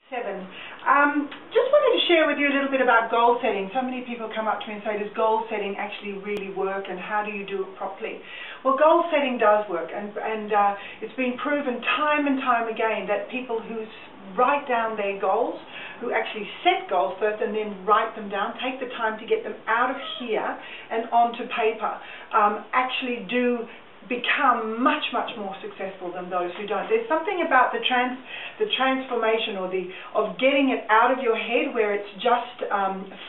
Seven. Just wanted to share with you a little bit about goal setting. So many people come up to me and say, does goal setting actually really work, and how do you do it properly? Well, goal setting does work, and it's been proven time and time again that people who write down their goals, who actually set goals first and then write them down, take the time to get them out of here and onto paper, actually do become much more successful than those who don't. There's something about the transformation or of getting it out of your head where it's just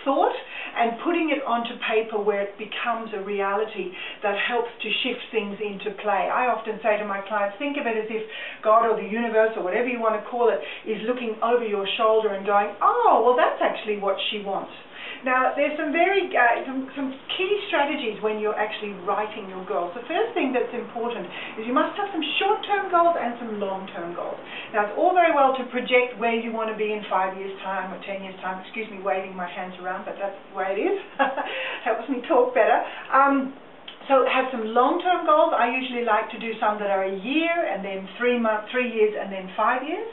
thought and putting it onto paper where it becomes a reality that helps to shift things into play. I often say to my clients, think of it as if God or the universe or whatever you want to call it is looking over your shoulder and going, oh, well, that's actually what she wants. Now, there's some some key strategies when you're actually writing your goals. The first thing that's important is you must have some short-term goals and some long-term goals. Now, it's all very well to project where you want to be in 5 years' time or 10 years' time. Excuse me waving my hands around, but that's the way it is. Helps me talk better. So have some long-term goals. I usually like to do some that are a year and then 3 years and then 5 years.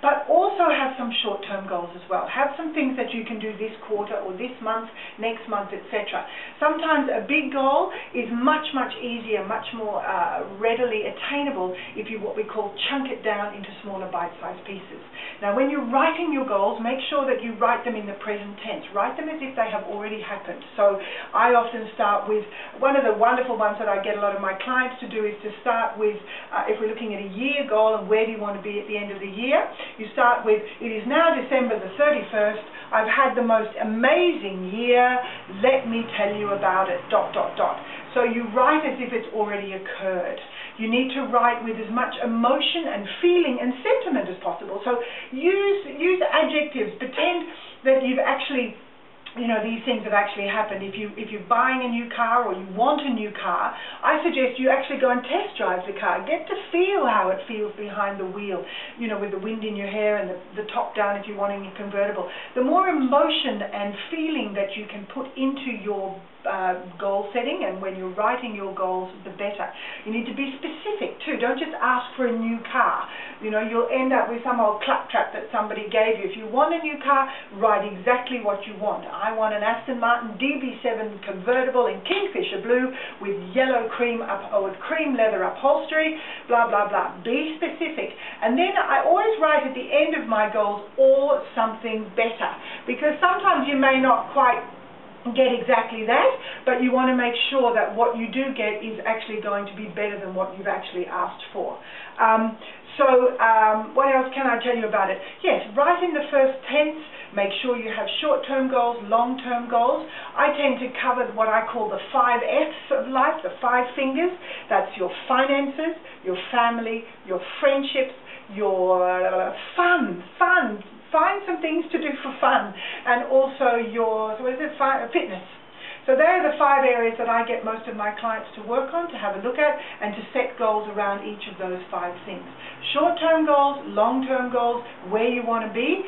But also have some short-term goals as well. Have some things that you can do this quarter or this month, next month, etc. Sometimes a big goal is much easier, much more readily attainable if you what we call chunk it down into smaller bite-sized pieces. Now, when you're writing your goals, make sure that you write them in the present tense. Write them as if they have already happened. So I often start with, one of the wonderful ones that I get a lot of my clients to do is to start with, if we're looking at a year goal and where do you want to be at the end of the year, you start with, it is now December the 31st, I've had the most amazing year, let me tell you about it, ... So you write as if it's already occurred. You need to write with as much emotion and feeling and sentiment as possible. So use adjectives, pretend that you've actually, you know, these things have actually happened. If you're buying a new car or you want a new car, I suggest you actually go and test drive the car. Get to feel how it feels behind the wheel, you know, with the wind in your hair and the top down if you're wanting a convertible. The more emotion and feeling that you can put into your goal setting, and when you're writing your goals, the better. You need to be specific too. Don't just ask for a new car. You know, you'll end up with some old claptrap that somebody gave you. If you want a new car, write exactly what you want. I want an Aston Martin DB7 convertible in Kingfisher blue with yellow cream leather upholstery, blah blah blah. Be specific. And then I always write at the end of my goals, or something better, because sometimes you may not quite get exactly that, but you want to make sure that what you do get is actually going to be better than what you've actually asked for. What else can I tell you about it? Yes, write in the first tense. Make sure you have short-term goals, long-term goals. I tend to cover what I call the 5 F's of life, the 5 fingers. That's your finances, your family, your friendships, your fun. Find some things to do for fun, and also your fitness. So there are the 5 areas that I get most of my clients to work on, to have a look at, and to set goals around each of those 5 things. Short-term goals, long-term goals, where you want to be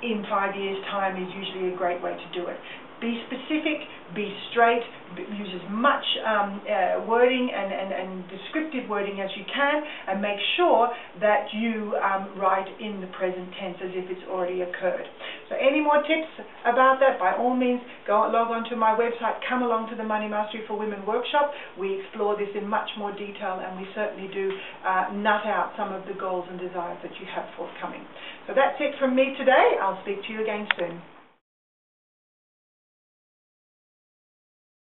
in 5 years' time is usually a great way to do it. Be specific, be straight, use as much wording and descriptive wording as you can, and make sure that you write in the present tense as if it's already occurred. So any more tips about that, by all means, log on to my website, come along to the Money Mastery for Women workshop. We explore this in much more detail, and we certainly do nut out some of the goals and desires that you have forthcoming. So that's it from me today. I'll speak to you again soon.